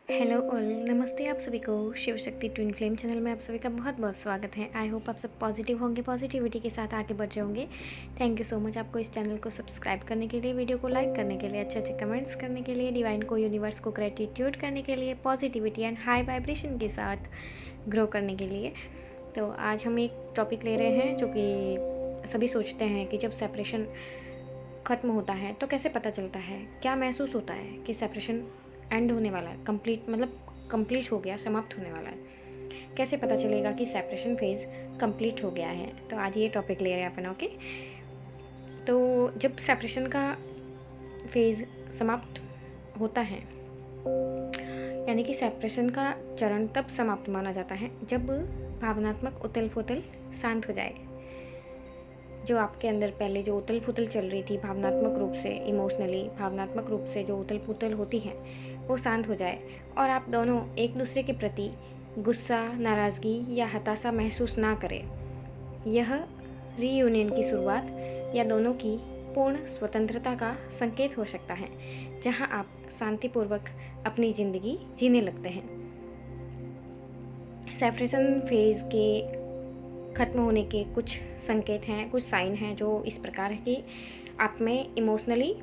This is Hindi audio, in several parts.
हेलो ऑल, नमस्ते आप सभी को। Shiv Shakti twin flame channel में आप सभी का बहुत बहुत स्वागत है। आई होप आप सब पॉजिटिव होंगे, पॉजिटिविटी के साथ आगे बढ़ रहे होंगे। थैंक यू सो मच आपको इस चैनल को सब्सक्राइब करने के लिए, वीडियो को लाइक करने के लिए, अच्छे अच्छे कमेंट्स करने के लिए, डिवाइन को, यूनिवर्स को ग्रेटिट्यूड करने के लिए, पॉजिटिविटी एंड हाई वाइब्रेशन के साथ ग्रो करने के लिए। तो आज हम एक टॉपिक ले रहे हैं जो कि सभी सोचते हैं कि जब सेपरेशन ख़त्म होता है तो कैसे पता चलता है, क्या महसूस होता है कि सेपरेशन एंड होने वाला है, कंप्लीट हो गया, समाप्त होने वाला है। कैसे पता चलेगा कि सेपरेशन फेज़ कंप्लीट हो गया है। तो आज ये टॉपिक ले रहे हैं अपन। ओके, तो जब सेपरेशन का फेज़ समाप्त होता है, यानी कि सेपरेशन का चरण तब समाप्त माना जाता है जब भावनात्मक उथल पुथल शांत हो जाए। जो आपके अंदर पहले जो उथल पुथल चल रही थी भावनात्मक रूप से, इमोशनली भावनात्मक रूप से जो उथल पुथल होती है वो शांत हो जाए और आप दोनों एक दूसरे के प्रति गुस्सा, नाराज़गी या हताशा महसूस ना करें। यह रीयूनियन की शुरुआत या दोनों की पूर्ण स्वतंत्रता का संकेत हो सकता है, जहां आप शांतिपूर्वक अपनी ज़िंदगी जीने लगते हैं। सेपरेशन फेज़ के ख़त्म होने के कुछ संकेत हैं, कुछ साइन हैं जो इस प्रकार है कि आप में इमोशनली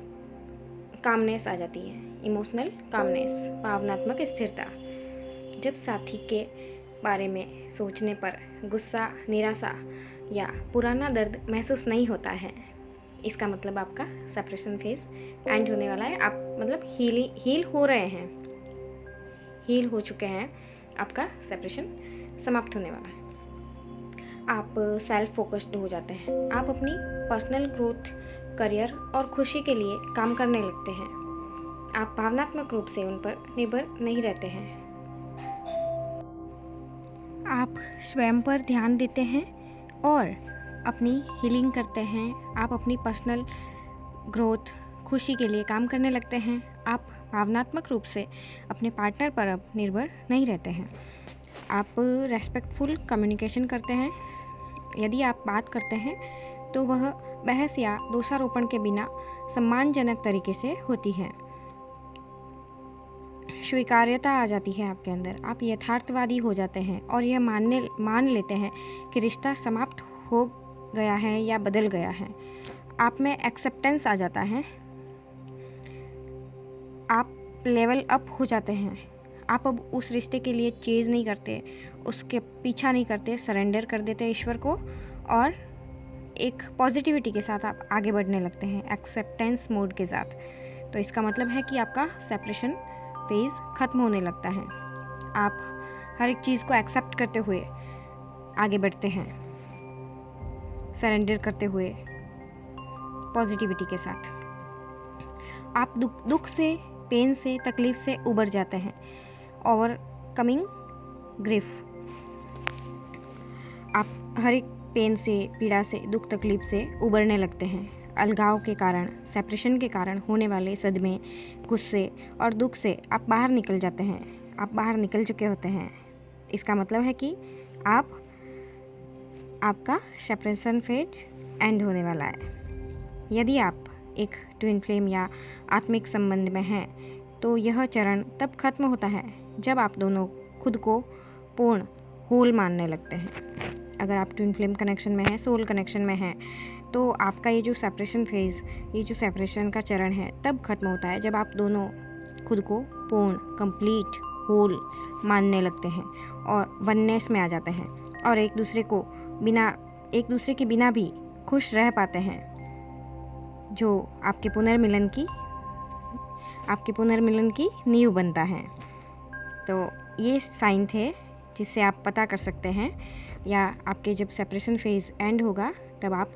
कामनेस आ जाती है। इमोशनल कामनेस, भावनात्मक स्थिरता। जब साथी के बारे में सोचने पर गुस्सा, निराशा या पुराना दर्द महसूस नहीं होता है, इसका मतलब आपका सेपरेशन फेज़ एंड होने वाला है। आप मतलब हील हो रहे हैं, हील हो चुके हैं, आपका सेपरेशन समाप्त होने वाला है। आप सेल्फ फोकस्ड हो जाते हैं, आप अपनी पर्सनल ग्रोथ, करियर और खुशी के लिए काम करने लगते हैं। आप भावनात्मक रूप से उन पर निर्भर नहीं रहते हैं। आप स्वयं पर ध्यान देते हैं और अपनी हीलिंग करते हैं। आप अपनी पर्सनल ग्रोथ, खुशी के लिए काम करने लगते हैं। आप भावनात्मक रूप से अपने पार्टनर पर अब निर्भर नहीं रहते हैं। आप रेस्पेक्टफुल कम्युनिकेशन करते हैं। यदि आप बात करते हैं तो वह बहस या दोषारोपण के बिना सम्मानजनक तरीके से होती है। स्वीकार्यता आ जाती है आपके अंदर। आप यथार्थवादी हो जाते हैं और यह मान लेते हैं कि रिश्ता समाप्त हो गया है या बदल गया है। आप में एक्सेप्टेंस आ जाता है। आप लेवल अप हो जाते हैं। आप अब उस रिश्ते के लिए चेज़ नहीं करते, उसके पीछा नहीं करते, सरेंडर कर देते ईश्वर को और एक पॉजिटिविटी के साथ आप आगे बढ़ने लगते हैं, एक्सेप्टेंस मोड के साथ। तो इसका मतलब है कि आपका सेपरेशन फेज़ ख़त्म होने लगता है। आप हर एक चीज़ को एक्सेप्ट करते हुए आगे बढ़ते हैं, सरेंडर करते हुए पॉजिटिविटी के साथ। आप दुख से, पेन से, तकलीफ़ से उबर जाते हैं। Overcoming grief. आप हर एक पेन से, पीड़ा से, दुख तकलीफ से उबरने लगते हैं। अलगाव के कारण, सेपरेशन के कारण होने वाले सदमे, गुस्से और दुख से आप बाहर निकल जाते हैं। आप बाहर निकल चुके होते हैं। इसका मतलब है कि आपका सेपरेशन फेज एंड होने वाला है। यदि आप एक ट्विन फ्लेम या आत्मिक संबंध में हैं तो यह चरण तब खत्म होता है जब आप दोनों खुद को पूर्ण होल मानने लगते हैं। अगर आप ट्विन फ्लेम कनेक्शन में हैं, सोल कनेक्शन में हैं, तो आपका ये जो सेपरेशन फेज़, ये जो सेपरेशन का चरण है तब खत्म होता है जब आप दोनों खुद को पूर्ण, कंप्लीट, होल मानने लगते हैं और वननेस में आ जाते हैं और एक दूसरे के बिना भी खुश रह पाते हैं, जो आपके पुनर्मिलन की नींव बनता है। तो ये साइन थे जिससे आप पता कर सकते हैं, या आपके जब सेपरेशन फेज़ एंड होगा तब आप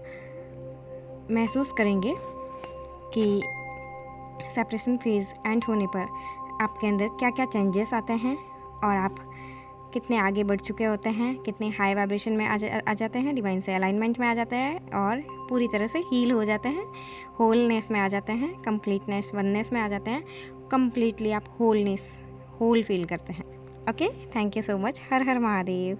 महसूस करेंगे कि सेपरेशन फेज़ एंड होने पर आपके अंदर क्या क्या चेंजेस आते हैं और आप कितने आगे बढ़ चुके होते हैं, कितने हाई वाइब्रेशन में आ जाते हैं, डिवाइन से अलाइनमेंट में आ जाते हैं और पूरी तरह से हील हो जाते हैं, होलनेस में आ जाते हैं, कंप्लीटनेस, वननेस में आ जाते हैं। कंप्लीटली आप होल फील करते हैं। Okay, thank you so much. Her her Mahadev.